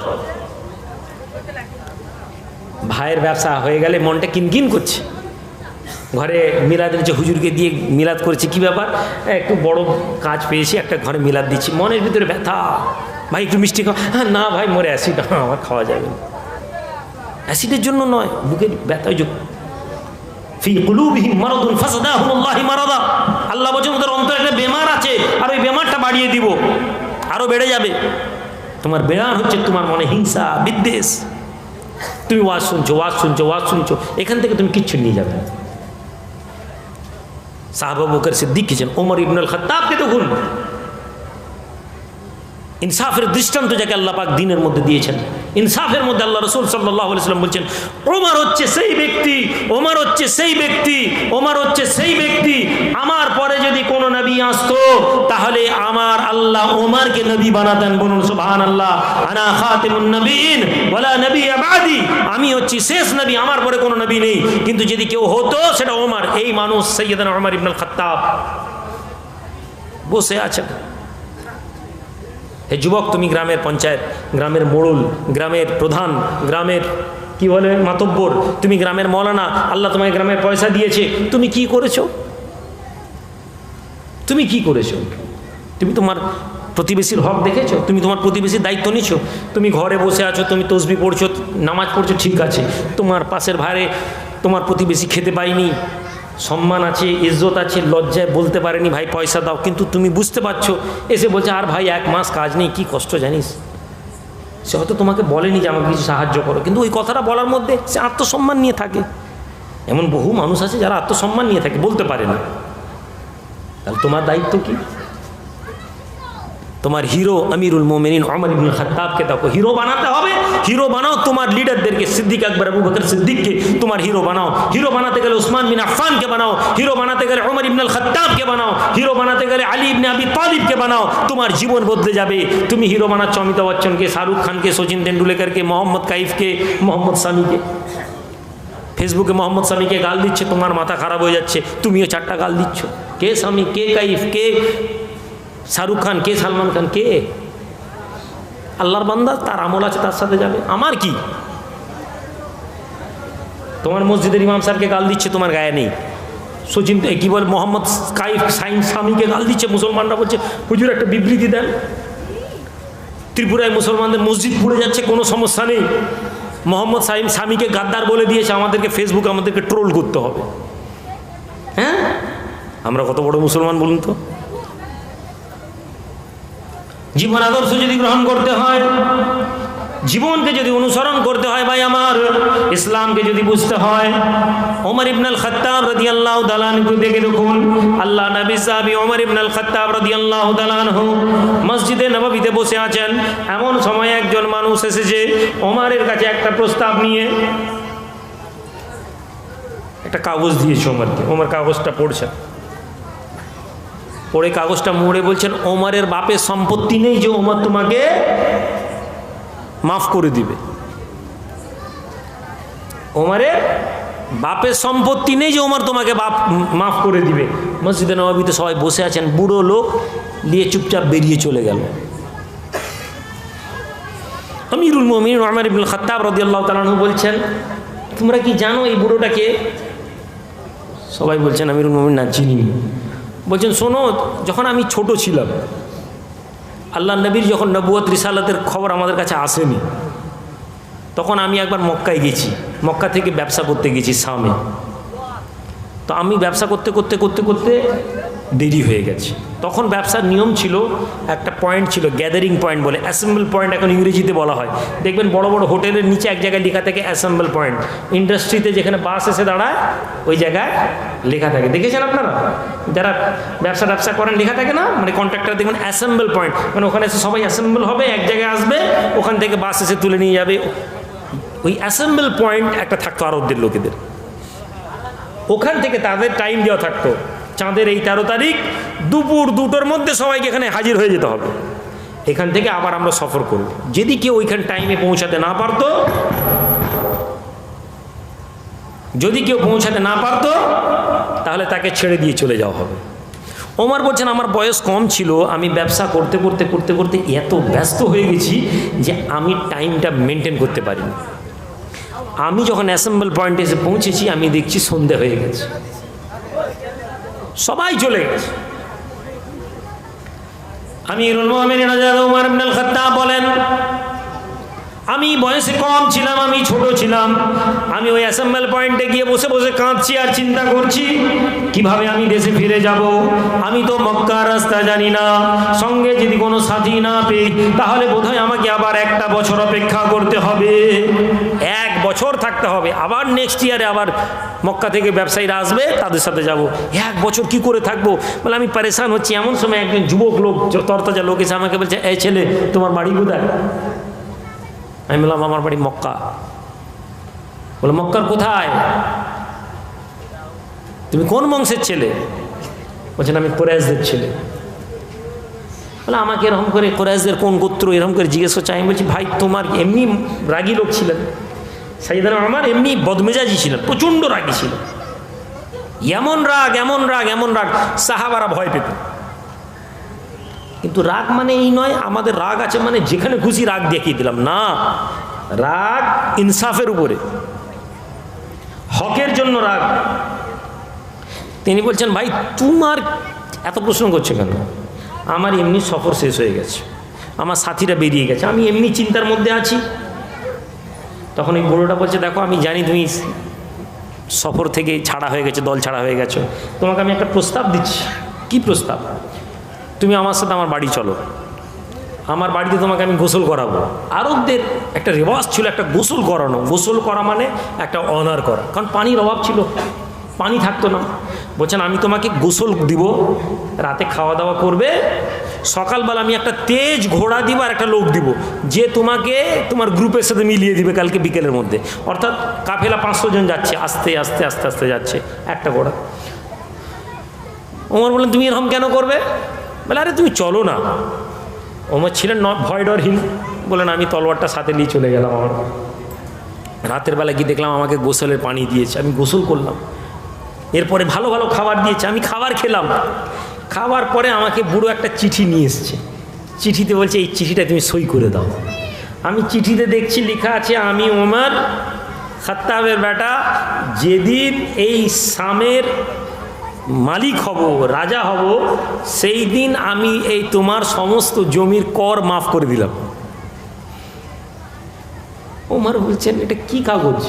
A: ভাইয়ের ব্যবসা হয়ে গেলে মনটা কিনকিন করছে। ঘরে মিলাদ দিচ্ছে, হুজুরকে দিয়ে মিলাদ করেছি, কি ব্যাপার, একটু বড় কাজ পেয়েছি, একটা ঘরে মিলাদ দিচ্ছি, মনের ভিতরে ব্যথা, ভাই একটু মিষ্টি খাও, হ্যাঁ না ভাই মরে অ্যাসিড, হ্যাঁ আমার খাওয়া যাবে না। অ্যাসিডের জন্য নয়, বুকের ব্যথায় যোগ। ফি কুলুবিহিম মারাদুন ফাযাদাহুমুল্লাহু মারাদা, আল্লাহ বলেন ওদের অন্তরে একটা বেমার আছে, আর ওই বেমারটা বাড়িয়ে দিব, আরো বেড়ে যাবে। তোমার বেমার হচ্ছে তোমার মনে হিংসা, বিদ্বেষ। তুমি ওয়াজ শুনছো, ওয়াজ শুনছো, ওয়াজ শুনছো, এখান থেকে তুমি কিচ্ছু নিয়ে যাবে না। সাহাবা আবু বকর সিদ্দিক ছিলেন, ওমর ইবনুল খাত্তাবকে দেখুন, ইনসাফের দৃষ্টান্ত যাকে আল্লাহ পাক দ্বীনের মধ্যে দিয়েছেন, ইনসাফের মধ্যে আল্লাহ রাসূল সাল্লাল্লাহু আলাইহি ওয়াসাল্লাম বলছেন, ওমর হচ্ছে সেই ব্যক্তি, ওমর হচ্ছে সেই ব্যক্তি, ওমর হচ্ছে সেই ব্যক্তি, আমার পরে যদি কোনো নবী আসতো তাহলে আমার আল্লাহ ওমরকে নবী বানাতেন। বলুন সুবহানাল্লাহ। আনা খাতিমুন নবিয়্যিন ওয়ালা নবিয়্যা বাদি, আমি হচ্ছি শেষ নবী, আমার পরে কোনো নবী নেই, কিন্তু যদি কেউ হতো সেটা ওমর। এই মানুষ সাইয়্যিদনা ওমর ইবনুল খাত্তাব বসে আছেন। হে যুবক, তুমি গ্রামের পঞ্চায়েত, গ্রামের মোড়ল, গ্রামের প্রধান, গ্রামের কি বলে মাতব্বর, তুমি গ্রামের মৌলানা, আল্লাহ তোমাকে গ্রামের পয়সা দিয়েছে, তুমি কি করেছো? তুমি কি করেছো? তুমি তোমার প্রতিবেশীর হক দেখেছো? তুমি তোমার প্রতিবেশীর দায়িত্ব নিছো? তুমি ঘরে বসে আছো, তুমি তসবিহ পড়ছো, নামাজ পড়ছো, ঠিক আছে, তোমার পাশের ভাইরে তোমার প্রতিবেশী খেতে পায়নি, সম্মান আছে, ইজ্জত আছে, লজ্জায় বলতে পারেনি ভাই পয়সা দাও, কিন্তু তুমি বুঝতে পারছো, এসে বলছে আর ভাই 1 মাস কাজ নেই, কি কষ্ট জানিস। সে হয়তো তোমাকে বলেনি যে আমাকে কিছু সাহায্য করো, কিন্তু ওই কথাটা বলার মধ্যে সে আত্মসম্মান নিয়ে থাকে। এমন বহু মানুষ আছে যারা আত্মসম্মান নিয়ে থাকে, বলতে পারে না। তাহলে তোমার দায়িত্ব কি? তোমার হিরো আমিরুল মোমিনিন ওমর ইবনুল খাত্তাবকে দেখো, হিরো বানাতে হবে, হিরো বানাও তোমার লিডারদেরকে, সিদ্দিক আকবর আবু বকর সিদ্দিককে তোমার হিরো বানাও। হিরো বানাতে গেলে উসমান বিন আফফানকে বানাও, হিরো বানাতে গেলে ওমর ইবনুল খাত্তাবকে বানাও, হিরো বানাতে গেলে আলী ইবনে আবি তালিবকে বানাও, তোমার জীবন বদলে যাবে। তুমি হিরো বানাচ্ছ অমিতাভ বচ্চনকে, শাহরুখ খানকে, সচিন তেন্ডুলকরকে, মোহাম্মদ কাইফকে, মোহাম্মদ সামিকে। ফেসবুকে মোহাম্মদ সামিকে গাল দিচ্ছে, তোমার মাথা খারাপ হয়ে যাচ্ছে, তুমিও 4টা গাল দিচ্ছ। কে সামি, কে কাইফ, কে শাহরুখ খান, কে সালমান খান, কে? আল্লাহর বান্দা, তার আমল আছে, তার সাথে যাবে। আমার কি? তোমার মসজিদের ইমাম সাহেবকে গাল দিচ্ছে, তোমার গায়ে নেই। সচিন কি বলে, মোহাম্মদ কাইফ সামিকে গাল দিচ্ছে, মুসলমানরা বলছে হুজুর একটা বিবৃতি দেন। ত্রিপুরায় মুসলমানদের মসজিদ পুড়ে যাচ্ছে, কোনো সমস্যা নেই, মোহাম্মদ সামিকে গাদ্দার বলে দিয়েছে, আমাদেরকে ফেসবুকে আমাদেরকে ট্রোল করতে হবে। হ্যাঁ, আমরা কত বড় মুসলমান বলুন তো? জীবন আদর্শ যদি গ্রহণ করতে হয়, জীবনকে যদি অনুসরণ করতে হয়, ভাই আমার, ইসলামকে যদি বুঝতে হয়, ওমর ইবনে আল খাত্তাব রাদিয়াল্লাহু তাআলা আনহু দেখে দেখুন, আল্লাহ নবী সাহাবী ওমর ইবনে আল খাত্তাব রাদিয়াল্লাহু তাআলা আনহু মসজিদে নববীতে বসে আছেন। এমন সময় একজন মানুষ এসেছে ওমরের কাছে একটা প্রস্তাব নিয়ে, একটা কাগজ দিয়েছে ওমরকে। ওমর কাগজটা পড়ছেন, পড়ে কাগজটা মুড়ে বলছেন, ওমরের বাপের সম্পত্তি নেই যে ওমর তোমাকে মাফ করে দিবে। ওমরের বাপের সম্পত্তি নেই যে ওমর তোমাকে মাফ করে দিবে। মসজিদে নববীতে সবাই বসে আছেন, বুড়ো লোক নিয়ে চুপচাপ বেরিয়ে চলে গেল। আমিরুল মুমিনিন ওমর ইবনে খাত্তাব রাদিয়াল্লাহু তাআলা আনহু বলছেন, তোমরা কি জানো এই বুড়োটাকে? সবাই বলছেন আমিরুল মুমিনিন না, চিনি। বলছেন, শোনো, যখন আমি ছোট ছিলাম, আল্লাহ নবীর যখন নবুয়ত রিসালাতের খবর আমাদের কাছে আসেনি, তখন আমি একবার মক্কায় গেছি। মক্কা থেকে ব্যবসা করতে গেছি শামে। তো আমি ব্যবসা করতে করতে করতে করতে দেরি হয়ে গেছে। তখন ব্যবসার নিয়ম ছিল, একটা পয়েন্ট ছিল, গ্যাদারিং পয়েন্ট বলে, অ্যাসেম্বল পয়েন্ট এখন ইংরেজিতে বলা হয়। দেখবেন বড় বড় হোটেলের নিচে এক জায়গায় লেখা থাকে অ্যাসেম্বল পয়েন্ট। ইন্ডাস্ট্রিতে যেখানে বাস এসে দাঁড়ায় ওই জায়গায় লেখা থাকে, দেখেছেন আপনারা? যারা ব্যবসা করেন লেখা থাকে না, মানে কন্ট্রাক্টর দেখবেন অ্যাসেম্বল পয়েন্ট, মানে ওখানে এসে সবাই অ্যাসেম্বল হবে, এক জায়গায় আসবে, ওখান থেকে বাস এসে তুলে নিয়ে যাবে। ওই অ্যাসেম্বল পয়েন্ট একটা থাকতো আরবদের লোকেদের, ওখান থেকে তাদের টাইম দেওয়া থাকতো, চাঁদের এই 13 তারিখ দুপুর 2টোর মধ্যে সবাইকে এখানে হাজির হয়ে যেতে হবে। এখান থেকে আবার আমরা সফর করব। যদি কেউ ওইখান টাইমে পৌঁছাতে না পারতো, তাহলে তাকে ছেড়ে দিয়ে চলে যাওয়া হবে। ওমর বলছেন, আমার বয়স কম ছিল, আমি ব্যবসা করতে করতে করতে করতে এত ব্যস্ত হয়ে গেছি যে আমি টাইমটা মেনটেন করতে পারিনি। আমি যখন অ্যাসেম্বল পয়েন্টে এসে পৌঁছেছি, আমি দেখছি সন্ধে হয়ে গেছে, সবাই চলে গেছে। আমিরুল মুমিনিন ওমর ইবনে আল খাত্তাব বলেন, আমি বয়সে কম ছিলাম, আমি ছোট ছিলাম, আমি ওই অ্যাসেম্বল পয়েন্টে গিয়ে বসে বসে কাঁদছি আর চিন্তা করছি কিভাবে আমি দেশে ফিরে যাব। আমি তো মক্কার রাস্তা জানি না, সঙ্গে যদি কোনো সাথী না পেয়ে তাহলে বোধহয় আমাকে আবার 1 বছর অপেক্ষা করতে হবে, 1 বছর থাকতে হবে, আবার নেক্সট ইয়ারে আবার মক্কা থেকে ব্যবসায়ীরা আসবে, তাদের সাথে যাব। 1 বছর কি করে থাকবো? বলে আমি পরেশান হচ্ছি। এমন সময় একজন যুবক লোক, তরতাজা লোক এসে আমাকে বলছে, এই ছেলে, তোমার বাড়ি কোথায়? আমি বললাম, আমার বাড়ি মক্কা। বলে, মক্কার কোথায়? তুমি কোন বংশের ছেলে? বলছেন, আমি কুরাইশদের ছেলে। বলে, আমাকে এরকম করে কুরাইশদের কোন গোত্র এরকম করে জিজ্ঞেস করছে। আমি বলছি, ভাই তোমার এমনি রাগী লোক ছিলেন, সাইয়েদনা ওমর এমনি বদমেজাজি ছিলেন, প্রচণ্ড রাগী ছিলেন, এমন রাগ সাহাবারা ভয় পেত। কিন্তু রাগ মানে এই নয় আমাদের রাগ আছে মানে যেখানে খুশি রাগ দেখিয়ে দিলাম, না, রাগ ইনসাফের উপরে, হকের জন্য রাগ। তিনি বলছেন, ভাই তোমার এত প্রশ্ন করছে কেন? আমার এমনি সফর শেষ হয়ে গেছে, আমার সাথীরা বেরিয়ে গেছে, আমি এমনি চিন্তার মধ্যে আছি। তখন এই বুড়োটা বলছে, দেখো আমি জানি তুমি সফর থেকে ছাড়া হয়ে গেছে, দল ছাড়া হয়ে গেছো, তোমাকে আমি একটা প্রস্তাব দিচ্ছি। কি প্রস্তাব? তুমি আমার সাথে আমার বাড়ি চলো, আমার বাড়িতে তোমাকে আমি গোসল করাবো। আরবদের একটা রেওয়াজ ছিল একটা গোসল করানো, গোসল করা মানে একটা অনার করা, কারণ পানির অভাব ছিল, পানি থাকতো না। বলছেন, আমি তোমাকে গোসল দিব, রাতে খাওয়া দাওয়া করবে, সকালবেলা আমি একটা তেজ ঘোড়া দিব আর একটা লোক দিব, যে তোমাকে তোমার গ্রুপের সাথে মিলিয়ে দিবে কালকে বিকেলের মধ্যে। অর্থাৎ কাফেলা 500 জন যাচ্ছে, আস্তে আস্তে আস্তে আস্তে যাচ্ছে, একটা ঘোড়া। ওমর বললেন, তুমি এরকম কেন করবে? বলে, আরে তুমি চলো না। ওমর ছিলেন ভয় ডরহীন, বলেন, আমি তলোয়ারটা সাথে নিয়ে চলে গেলাম। আমার রাতের বেলা গিয়ে দেখলাম আমাকে গোসলের পানি দিয়েছে, আমি গোসল করলাম। এরপরে ভালো ভালো খাবার দিয়েছে, আমি খাবার খেলাম। খাওয়ার পরে আমাকে বুড়ো একটা চিঠি নিয়ে এসছে, চিঠিতে বলছে, এই চিঠিটা তুমি সই করে দাও। আমি চিঠিতে দেখছি লেখা আছে, আমি ওমর খাত্তাবের বেটা, যেদিন এই শামের মালিক হব, রাজা হব, সেই দিন আমি এই তোমার সমস্ত জমির কর মাফ করে দিলাম। ওমর বলছেন, এটা কি কাগজ?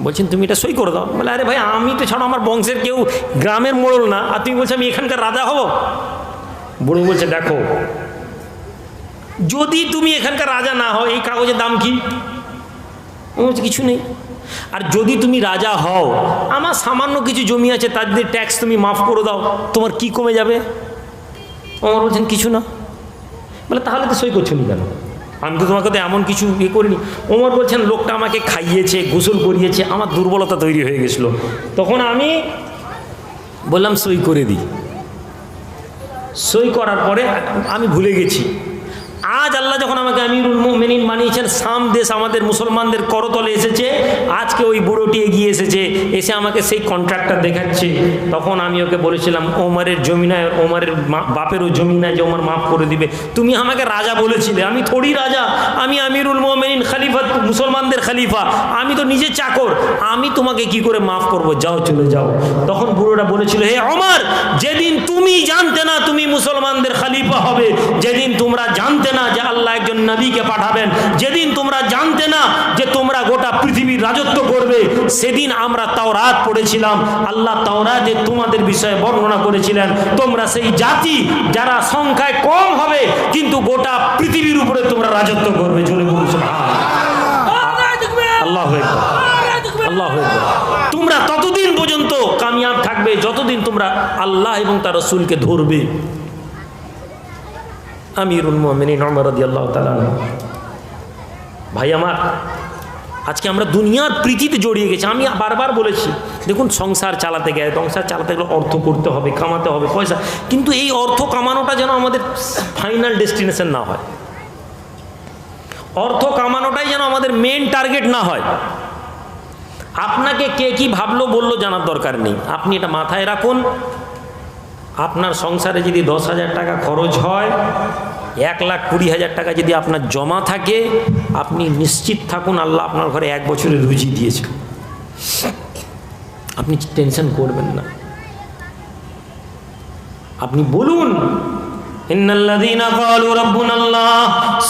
A: বলছেন, তুমি এটা সই করে দাও। বলে, আরে ভাই, আমি তো ছাড়ো আমার বংশের কেউ গ্রামের মোড়ল না, আর তুমি বলছো আমি এখানকার রাজা হব? বুড়ো বলছে, দেখো যদি তুমি এখানকার রাজা না হও, এই কাগজের দাম কি? কিছু নেই। আর যদি তুমি রাজা হও, আমার সামান্য কিছু জমি আছে, তার দিয়ে ট্যাক্স তুমি মাফ করে দাও, তোমার কি কমে যাবে? ওমর বলছেন কিছু না। বলে তাহলে তো সই করছো নি কেন? আমি তো তোমাকে তো এমন কিছু করিনি। ওমর বলছেন লোকটা আমাকে খাইয়েছে, গোসল করিয়েছে, আমার দুর্বলতা তৈরি হয়ে গেছিলো, তখন আমি বললাম সই করে দিই। সই করার পরে আমি ভুলে গেছি। আজ আল্লাহ যখন আমাকে আমিরুল মুমিনিন বানিয়েছেন, শাম দেশ আমাদের মুসলমানদের করতলে এসেছে, আজকে ওই বুড়োটি এগিয়ে এসেছে, এসে আমাকে সেই কন্ট্রাক্টটা দেখাচ্ছে। তখন আমি ওকে বলেছিলাম ওমরের জমিনায়, ওমরের বাপেরও জমিনায় যে ওমর মাফ করে দিবে। তুমি আমাকে রাজা বলেছিলে, আমি থোড়ি রাজা, আমি আমিরুল মুমিনিন, খলিফা, মুসলমানদের খলিফা, আমি তো নিজে চাকর, আমি তোমাকে কি করে মাফ করব? যাও, চলে যাও। তখন বুড়োটা বলেছিল, হে ওমর, যেদিন তুমি জানতে না তুমি মুসলমানদের খলিফা হবে, যেদিন তোমরা জানতে না যে আল্লাহ একজন নবীকে পাঠাবেন, যেদিন তোমরা জানতে না যে তোমরা গোটা পৃথিবীর রাজত্ব করবে, সেদিন আমরা তাওরাত পড়েছিলাম। আল্লাহ তাওরাতে তোমাদের বিষয়ে বর্ণনা করেছিলেন, তোমরা সেই জাতি যারা সংখ্যায় কম হবে কিন্তু গোটা পৃথিবীর উপরে তোমরা রাজত্ব করবে। জোরে বলুন আল্লাহু আকবার, আল্লাহু আকবার। তোমরা ততদিন পর্যন্ত কামিয়াব থাকবে যতদিন তোমরা আল্লাহ এবং তার রাসূলকে ধরবে। আমিরুল মুমিনিন ওমর রাদিয়াল্লাহু তাআলা। ভাই আমার, আজকে আমরা দুনিয়ার প্রীতিতে জড়িয়ে গেছি। আমি বারবার বলেছি, দেখুন সংসার চালাতে গেলে, অর্থ করতে হবে, কামাতে হবে পয়সা, কিন্তু এই অর্থ কামানোটা যেন আমাদের ফাইনাল ডেস্টিনেশন না হয়। অর্থ কামানোটাই যেন আমাদের মেন টার্গেট না হয়। আপনাকে কে কি ভাবলো বললো জানার দরকার নেই, আপনি এটা মাথায় রাখুন। আপনার সংসারে যদি 10,000 টাকা খরচ হয়, 1,20,000 টাকা যদি আপনার জমা থাকে, আপনি নিশ্চিত থাকুন আল্লাহ আপনার ঘরে 1 বছরের রুজি দিয়েছে। আপনি টেনশন করবেন না। আপনি বলুন, ইন্নাল্লাযীনা ক্বালু রাব্বুনাল্লাহ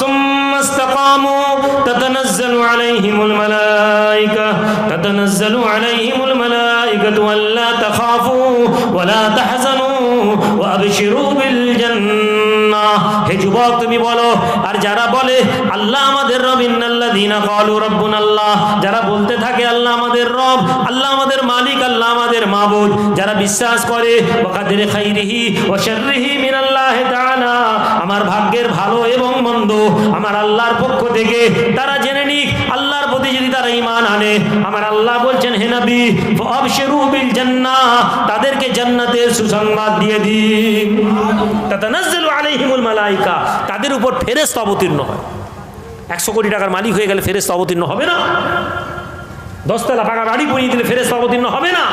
A: সুম্মা ইসতাকামু তাতানাজ্জালু আলাইহিমুল মালায়েকাতু আল্লা তাখাফু ওয়া লা তাহজানু ওয়া আবশিরু বিল জান্নাহ। হে যুবক তুমি বলো, আর যারা বলে আল্লাহ আমাদের রব, ইন্নাল্লাযীনা ক্বালু রাব্বুনাল্লাহ, যারা বলতে থাকে আল্লাহ আমাদের রব, আল্লাহ আমাদের মালিক, আল্লাহ আমাদের মাবুদ, যারা বিশ্বাস করে ওয়া কাদরি খাইরিহি ওয়া শাররিহি মিনাল্লাহি তাআলা, আমার ভাগ্যের ভালো এবং মন্দ আমার আল্লাহর পক্ষ থেকে, তারা জেনে নিক আল্লাহর প্রতি যদি তারা ঈমান আনে, আমার আল্লাহ বলছেন হে নবী ফাবশিরু বিল জান্নাহ, তাদেরকে জান্নাতের সুসংবাদ দিয়ে দিন। তাতানাজ্জালু আলাইহিমুল মালায়েকা, তাদের উপর ফেরেশতা অবতীর্ণ হয়। 100 কোটি টাকার মালিক হয়ে গেলে ফেরেশতা অবতীর্ণ হবে না? 10 তলা পাকা বাড়ি বানিয়ে দিলে ফেরেশতা অবতীর্ণ হবে না?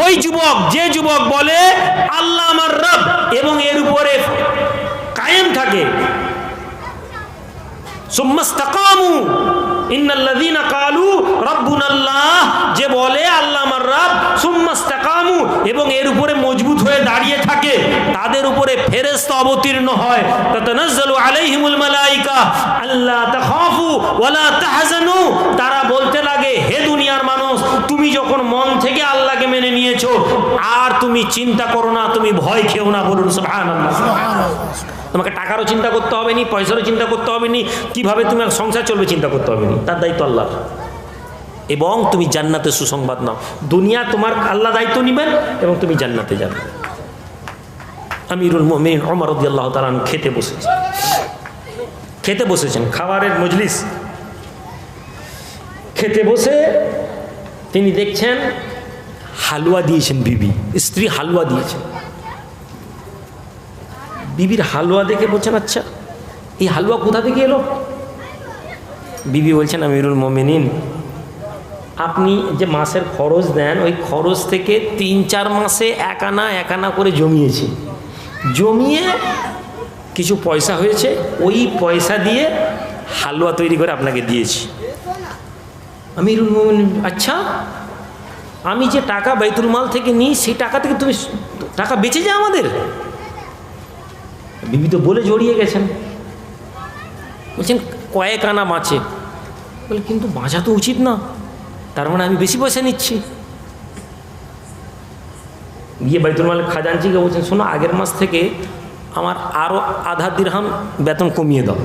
A: ওই যুবক, যে যুবক বলে আল্লাহ আমার রব এবং এর উপরে কায়েম থাকে, সুম্মাস্তাকামু ইন্নাল্লাযীনা ক্বালু রাব্বুনাল্লাহ, যে বলে আল্লাহ আমার রব, সুম্মাস্তাকামু এবং এর উপরে মজবুত হয়ে দাঁড়িয়ে থাকে, তাদের উপরে ফেরেশতা অবতীর্ণ হয়। তাতানাজ্জালু আলাইহিমুল মালায়েকা আল্লা তাখাফু ওয়া লা তাহজানু, তারা বলতে লাগে হে দুনিয়ার মানুষ, তুমি যখন মন থেকে আল্লাহকে মেনে নিয়েছো, আর তুমি চিন্তা করো না, তুমি ভয় খেও না। বলুন সুবহানাল্লাহ। তোমাকে টাকারও চিন্তা করতে হবে নি, পয়সারও চিন্তা করতে হবে নি, কিভাবে তুমি সংসার চলবে চিন্তা করতে হবে নি, তার দায়িত্ব আল্লাহ। এবং তুমি জান্নাতের সুসংবাদ নাও। দুনিয়া তোমার আল্লাহ দায়িত্ব নেবেন এবং তুমি জান্নাতে যাবে। আমিরুল মুমিনিন ওমর রাদিয়াল্লাহু তাআলা খেতে বসেছেন, খাবারের মজলিস, খেতে বসে তিনি দেখছেন হালুয়া দিয়েছেন বিবি, স্ত্রী হালুয়া দিয়েছেন। বিবির হালুয়া দেখে বলছেন আচ্ছা এই হালুয়া কোথা থেকে এলো? বিবি বলছেন আমিরুল মুমিনিন, আপনি যে মাসের খরচ দেন, ওই খরচ থেকে 3-4 মাসে এক আনা করে জমিয়েছি, জমিয়ে কিছু পয়সা হয়েছে, ওই পয়সা দিয়ে হালুয়া তৈরি করে আপনাকে দিয়েছি। আমিরুল মুমিনিন, আচ্ছা আমি যে টাকা বাইতুল মাল থেকে নিই, সেই টাকা থেকে তুমি টাকা বেঁচে যায় আমাদের? বিবি তো বলে জড়িয়ে গেছেন, বলছেন কয়েক আনা বাঁচে। বলে কিন্তু বাঁচা তো উচিত না, তার মানে আমি বেশি পয়সা নিচ্ছি। গিয়ে বাইতুল মাল খাজানচিকে বলছেন শোনো, আগের মাস থেকে আমার আরও আধা দিরহাম বেতন কমিয়ে দাও।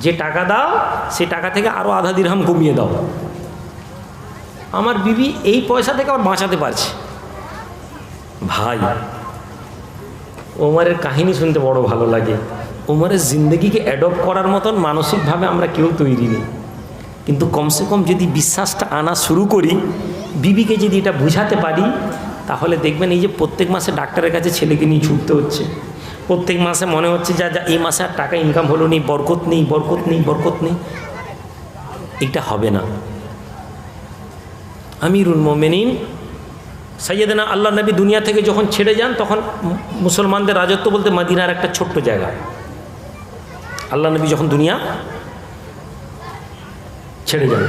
A: যে টাকা দাও সে টাকা থেকে আরও আধা দিরহাম কমিয়ে দাও। আমার বিবি এই পয়সা থেকে আবার বাঁচাতে পারছে। ভাই, ওমরের কাহিনী শুনতে বড় ভালো লাগে। ওমরের জিন্দগিকে অ্যাডপ্ট করার মতন মানসিকভাবে আমরা কেউ তৈরি নেই, কিন্তু কমসে কম যদি বিশ্বাসটা আনা শুরু করি, বিবিকে যদি এটা বুঝাতে পারি, তাহলে দেখবেন এই যে প্রত্যেক মাসে ডাক্তারের কাছে ছেলেকে নিয়ে ছুটতে হচ্ছে, প্রত্যেক মাসে মনে হচ্ছে যা যা এই মাসে আর টাকা ইনকাম হলো নেই, বরকত নেই, বরকত নেই, বরকত নেই, এটা হবে না। আমিরুল মোমেনিন সাইয়েদনা আল্লাহ নবী দুনিয়া থেকে যখন ছেড়ে যান, তখন মুসলমানদের রাজত্ব বলতে মদিনার একটা ছোট্ট জায়গা। আল্লাহ নবী যখন দুনিয়া ছেড়ে যান,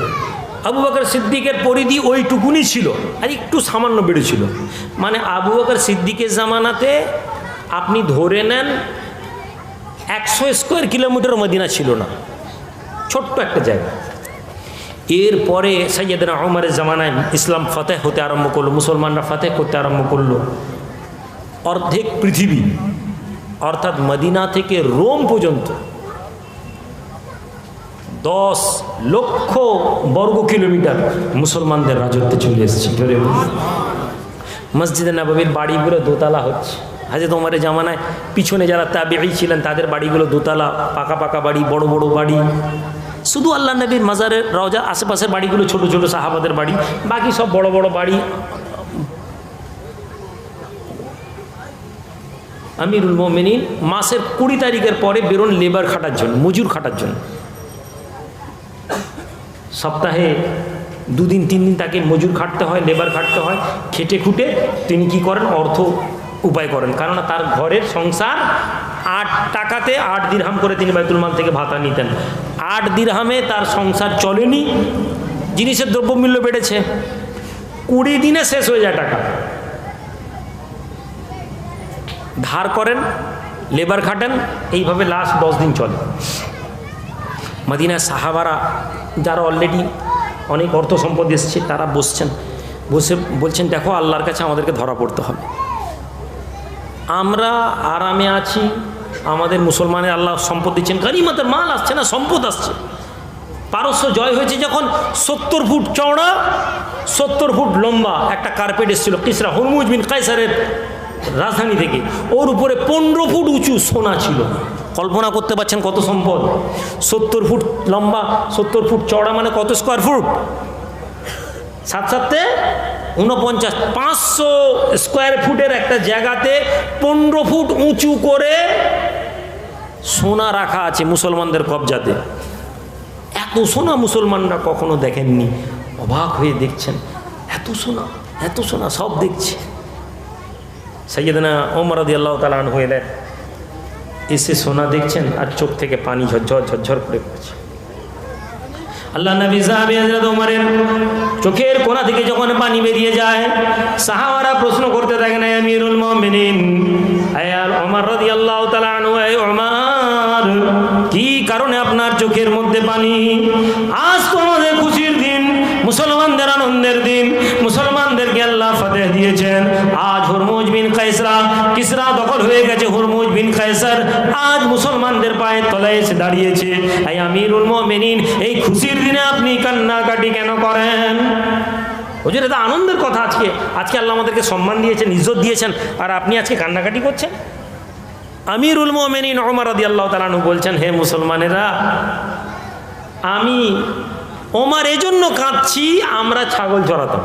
A: আবু বকর সিদ্দিকের পরিধি ওইটুকুনি ছিল, আর একটু সামান্য বেড়েছিল। মানে আবু বকর সিদ্দিকের জামানাতে আপনি ধরে নেন 100 স্কোয়ার কিলোমিটার মদিনা ছিল না, ছোট্ট একটা জায়গা। এরপরে সাইয়েদনা ওমরের জামানায় ইসলাম ফতেহ হতে আরম্ভ করলো, মুসলমানরা ফতেহ করতে আরম্ভ করলো অর্ধেক পৃথিবী, অর্থাৎ মদিনা থেকে রোম পর্যন্ত 10 লক্ষ বর্গ কিলোমিটার মুসলমানদের রাজত্বে চলে এসেছে। মসজিদে নববীর বাড়িগুলো দোতলা হচ্ছে। হযরত ওমরের জামানায় পিছনে যারা তাবেঈ ছিলেন তাদের বাড়িগুলো দোতলা, পাকা পাকা বাড়ি, বড় বড় বাড়ি। শুধু আল্লাহ নবীর মাজারের রওজা আশেপাশের বাড়িগুলো ছোট ছোট সাহাবাদের বাড়ি, বাকি সব বড় বড় বাড়ি। আমিরুল মোমিনিন মাসের 20 তারিখের পরে বেরোন লেবার খাটার জন্য, মজুর খাটার জন্য। সপ্তাহে 2 দিন 3 দিন তাকে মজুর খাটতে হয়, লেবার খাটতে হয়। খেটে খুটে তিনি কি করেন, অর্থ উপায় করেন, কারণ তার ঘরের সংসার 8 টাকাতে 8 দিরহাম করে তিনি বাইতুল মাল থেকে ভাতা নিতেন। 8 দিরহামে তার সংসার চলেনি, জিনিসের দ্রব্যমূল্য বেড়েছে, 20 দিনে শেষ হয়ে যায় টাকা। ধার করেন, লেবার খাটেন, এইভাবে লাস্ট 10 দিন চলে। মদিনার সাহাবারা যারা অলরেডি অনেক অর্থ সম্পদ এসছে, তারা বসে বলছেন, দেখো আল্লাহর কাছে আমাদেরকে ধরা পড়তে হবে। আমরা আরামে আছি, আমাদের মুসলমানের আল্লাহ সম্পদ দিচ্ছেন, গনিমতের মাল আসছে না, সম্পদ আসছে। পারস্য জয় হয়েছে যখন 70 ফুট চওড়া 70 ফুট লম্বা একটা কার্পেট এসেছিল কিসরা, হুরমুজ বিন কায়সারের রাজধানী থেকে, ওর উপরে 15 ফুট উঁচু সোনা ছিল। কল্পনা করতে পারছেন কত সম্পদ। 70 ফুট লম্বা, 70 ফুট চওড়া, মানে কত স্কোয়ার ফুট? 7 49, 500 স্কোয়ার ফুটের একটা জায়গাতে 15 ফুট উঁচু করে সোনা রাখা আছে মুসলমানদের কবজাতে। এত সোনা মুসলমানরা কখনো দেখেননি, অবাক হয়ে দেখছেন, এত সোনা, এত সোনা, সব দেখছে। সাইয়েদনা ওমর রাদিয়াল্লাহু তাআলা আনহু এলেন, এসে সোনা দেখছেন আর চোখ থেকে পানি ঝরঝর ঝরঝর করে পড়ছে। আল্লাহ নবী সাহাবী হযরত ওমরের চোখের কোণা থেকে যখন পানি বেরিয়ে যায়, সাহাবারা প্রশ্ন করতে থাকেন, আমিরুল মুমিনিন আয়াল ওমর রাদিয়াল্লাহু তাআলা আনহু, এই ওমর, কি কারণে আপনার চোখের মধ্যে পানি? আজ তো আমাদের খুশির দিন, মুসলমানদের আনন্দের দিন, মুসলমানদেরকে আল্লাহ ফতেহ দিয়েছেন। আজ হুরমুজ বিন কিসরা দখল হয়ে গেছে, হুরমুজ বিন কায়সার আজ মুসলমানদের পায়ের তলায় এসে দাঁড়িয়েছে। এই আমিরুল মুমিনিন, এই খুশির দিনে আপনি কান্নাকাটি কেন করেন? হুজুর, এটা আনন্দের কথা। আজকে আল্লাহ আমাদেরকে সম্মান দিয়েছেন, ইজ্জত দিয়েছেন, আর আপনি আজকে কান্নাকাটি করছেন? আমিরুল মুমিনিন ওমর রাদিয়াল্লাহু তাআলা আনহু বলছেন, হে মুসলমানেরা, আমি ওমর এজন্য কাঁদছি, আমরা ছাগল চড়াতাম,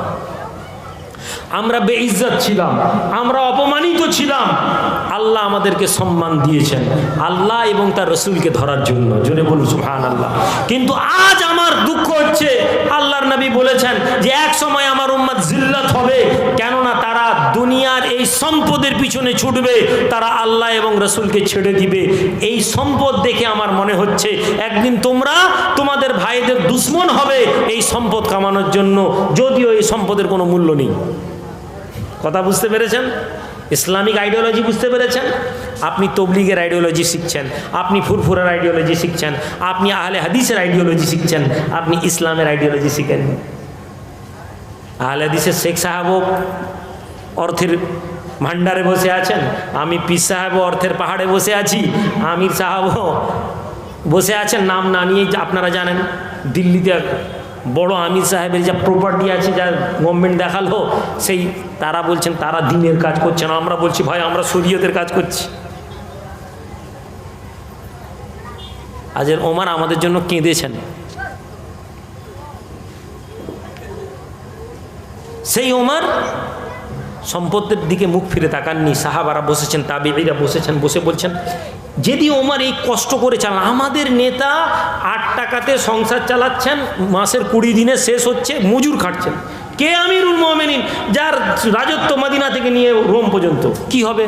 A: আমরা বেইজ্জত ছিলাম, আমরা অপমানিত ছিলাম। আল্লাহ আমাদেরকে সম্মান দিয়েছেন, আল্লাহ এবং তার রসুলকে ধরার জন্য। জোরে বলুন সুবহানাল্লাহ। কিন্তু আজ আমার দুঃখ হচ্ছে, আল্লাহর নবী বলেছেন যে এক সময় আমার উম্মত জিল্লাত হবে, কেননা তারা দুনিয়ার এই সম্পদের পিছনে ছুটবে, তারা আল্লাহ এবং রসুলকে ছেড়ে দিবে। এই সম্পদ দেখে আমার মনে হচ্ছে একদিন তোমরা তোমাদের ভাইদের দুশ্মন হবে এই সম্পদ কামানোর জন্য, যদিও এই সম্পদের কোনো মূল্য নেই। কথা বুঝতে পেরেছেন? ইসলামিক আইডিওলজি বুঝতে পেরেছেন? আপনি তবলিগের আইডিওলজি শিখছেন, আপনি ফুরফুরার আইডিওলজি শিখছেন, আপনি আহলে হাদিসের আইডিওলজি শিখছেন, আপনি ইসলামের আইডিওলজি শিখেন। আহলে হাদিসের শেখ সাহেবও অর্থের ভান্ডারে বসে আছেন, আমি পীর সাহেবও অর্থের পাহাড়ে বসে আছি, আমির সাহেবও বসে আছেন, নাম না নিয়ে আপনারা জানেন দিল্লিতে বড় আমির সাহেবের যা প্রপার্টি আছে, যা গভর্নমেন্ট দেখালো, সেই তারা বলছেন তারা দিনের কাজ করছেন, আমরা বলছি ভাই আমরা শরীয়তের কাজ করছি। আজের ওমর আমাদের জন্য কেঁদেছেন। সেই ওমর সম্পদের দিকে মুখ ফিরে তাকাননি। সাহাবারা বসেছেন, তাবেঈরা বসেছেন, বসে বলছেন যদি ওমর এই কষ্ট করে চালান, আমাদের নেতা 8 টাকাতে সংসার চালাচ্ছেন, মাসের 20 দিনে শেষ হচ্ছে, মজুর খাটছেন, কে আমিরুল মুমিনিন যার রাজত্ব মদিনা থেকে নিয়ে রোম পর্যন্ত, কি হবে?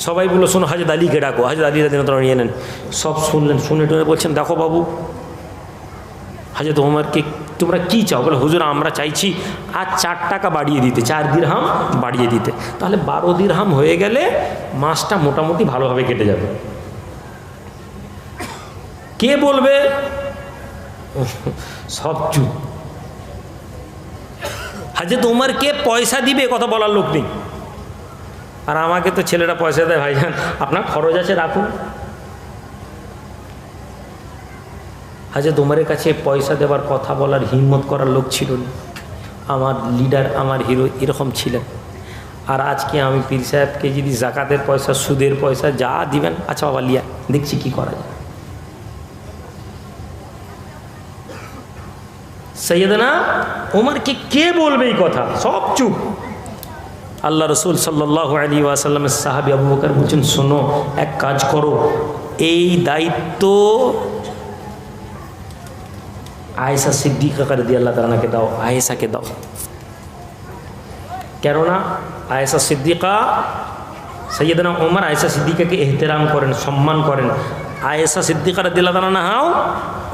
A: সবাই বললো শোনো হাজরত আলীকে ডাকো, হাজরত আলী রাদিয়াল্লাহু নিয়ে নেন। সব শুনলেন, শুনে টুনে বলছেন দেখো বাবু, হাজরত ওমরকে তোমরা কি চাও? বলে হুজুর আমরা চাইছি আর 4 টাকা বাড়িয়ে দিতে, 4 দিরহাম বাড়িয়ে দিতে, তাহলে 12 দিরহাম হয়ে গেলে মাসটা মোটামুটি ভালোভাবে কেটে যাবে। কে বলবে? সব চুপ। হাজরত ওমরকে পয়সা দিবে কথা বলার লোক নেই। আর আমাকে তো ছেলেরা পয়সা দেয়, ভাইজান আপনার খরচ আছে রাখুন। হাজরত ওমরের কাছে পয়সা দেওয়ার কথা বলার হিম্মত করার লোক ছিল না। আমার লিডার, আমার হিরো এরকম ছিলেন। আর আজকে আমি পীর সাহেবকে যদি জাকাতের পয়সা, সুদের পয়সা যা দিবেন, আচ্ছা বাবা লিয়া, দেখছি কি করা যায়। সৈয়দনা ওমরকে কে বলবে এই কথা? সব চুপ। আল্লাহ রসুল সাল্লাল্লাহু আলাইহি ওয়াসাল্লামের সাহাবী আবু বকর বলছেন শোনো, এক কাজ করো, এই দায়িত্ব আয়েশা সিদ্দিকা রাদিয়াল্লাহু তাআলাকে দাও, আয়েশাকে দাও। কেননা আয়েশা সিদ্দিকা, সৈয়দনা ওমর আয়েশা সিদ্দিকাকে এহতেরাম করেন, সম্মান করেন। আয়েশা সিদ্দিকা রাদিয়াল্লাহু তাআলা হাও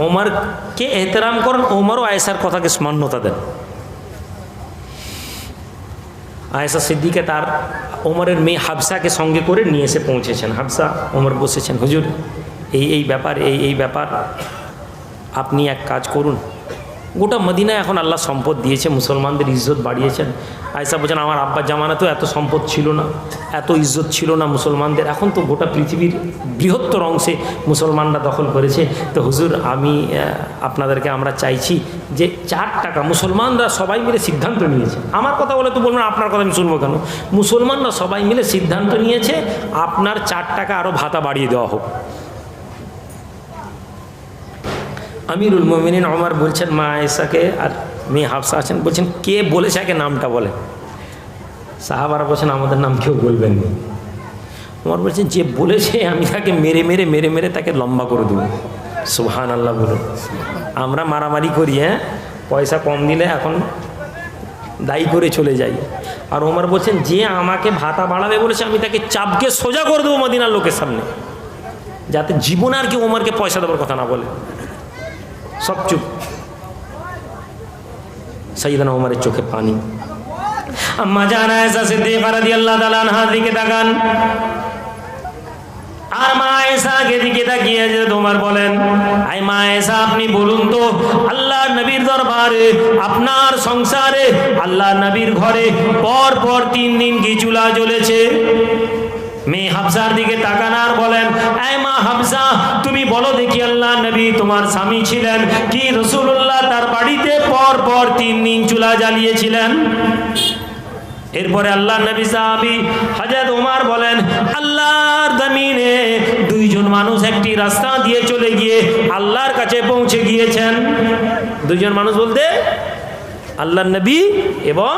A: ওমরকে এহতেরাম করেন, ওমরও আয়েশার কথাকে মান্যতা দেন। আয়েশা সিদ্দিকা তার ওমরের মেয়ে হাফসাকে সঙ্গে করে নিয়ে এসে পৌঁছেছেন। হাফসা, ওমর বসেছেন, হুজুর এই ব্যাপার, এই ব্যাপার, আপনি এক কাজ করুন। গোটা মদিনায় এখন আল্লাহ সম্পদ দিয়েছে, মুসলমানদের ইজ্জত বাড়িয়েছেন। আয়েশা বলছেন আমার আব্বার জামানা তো এত সম্পদ ছিল না, এত ইজ্জত ছিল না মুসলমানদের, এখন তো গোটা পৃথিবীর বৃহত্তর অংশে মুসলমানরা দখল করেছে। তো হুজুর আমি আপনাদেরকে আমরা চাইছি যে 4 টাকা, মুসলমানরা সবাই মিলে সিদ্ধান্ত নিয়েছে, আমার কথা বলে তো বলবেন আপনার কথা আমি শুনবো কেন, মুসলমানরা সবাই মিলে সিদ্ধান্ত নিয়েছে আপনার 4 টাকা আরও ভাতা বাড়িয়ে দেওয়া হোক। আমিরুল মুমিনিন ওমর বলছেন মা আয়েশাকে, আর মেয়ে হাফসা আছেন, বলছেন কে বলেছে আগে নামটা বলে। সাহাবারা বলছেন আমাদের নাম কেউ বলবেন না। ওমর বলছেন যে বলেছে আমি তাকে মেরে মেরে তাকে লম্বা করে দেবো। সুবহানাল্লাহ বলুন। আমরা মারামারি করি, হ্যাঁ, পয়সা কম দিলে এখন দায়ী করে চলে যাই। আর ওমর বলছেন যে আমাকে ভাতা বাড়াবে বলেছে আমি তাকে চাপকে সোজা করে দেবো মদিনার লোকের সামনে, যাতে জীবন আর কি ওমরকে পয়সা দেওয়ার কথা না বলে। সব চুপ। সাইয়েদনা ওমরের চোখে পানি। আম্মা জান আয়েশা সিদ্দিকা রাদিয়াল্লাহু তাআলা আনহার দিকে তাকান, আর মা আয়েশাকে দিকে তাকিয়ে যে তোমার বলেন, আই মা আয়েশা আপনি বলুন তো আল্লাহর নবীর দরবারে, আপনার সংসারে, আল্লাহর নবীর ঘরে পর 3 দিন কি চুলা জ্বলেছে? মেয়ে হাফসার দিকে তাকান আর বলেন, এই মা হাফসা তুমি বলো দেখি আল্লাহ নবী তোমার স্বামী ছিলেন কি রাসূলুল্লাহ তার বাড়িতে পর 3 দিন চুলা জ্বালিয়েছিলেন? এরপরে আল্লাহ নবী সাহাবী হযরত ওমর বলেন, আল্লাহর জমিনে 2 জন মানুষ একটি রাস্তা দিয়ে চলে গিয়ে আল্লাহর কাছে পৌঁছে গিয়েছেন। 2 জন মানুষ বলতে আল্লাহর নবী এবং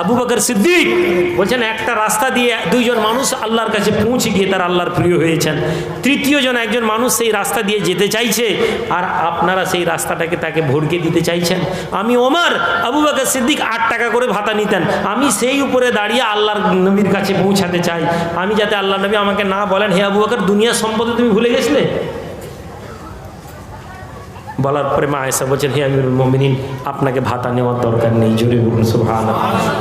A: আবু বকর সিদ্দিক। বলছেন একটা রাস্তা দিয়ে 2 জন মানুষ আল্লাহর কাছে পৌঁছে গিয়ে তারা আল্লাহর প্রিয় হয়েছেন। তৃতীয় জন একজন মানুষ সেই রাস্তা দিয়ে যেতে চাইছে, আর আপনারা সেই রাস্তাটাকে তাকে ভড়কে দিতে চাইছেন। আমি ওমর, আবু বকর সিদ্দিক 8 টাকা করে ভাতা নিতেন, আমি সেই উপরে দাঁড়িয়ে আল্লাহর নবীর কাছে পৌঁছাতে চাই, আমি যাতে আল্লাহ নবী আমাকে না বলেন হে আবু বকর দুনিয়ার সম্পদে তুমি ভুলে গেছিলে। বলার পরে মা আয়েশা বলছেন হে আমিরুল মুমিনিন আপনাকে ভাতা নেওয়ার দরকার নেই। জোরে বলুন সুবহানাল্লাহ।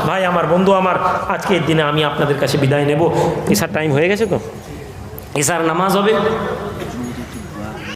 A: ভাই আমার, বন্ধু আমার, আজকের দিনে আমি আপনাদের কাছে বিদায় নেব। ঈশার টাইম হয়ে গেছে তো, ঈশার নামাজ হবে।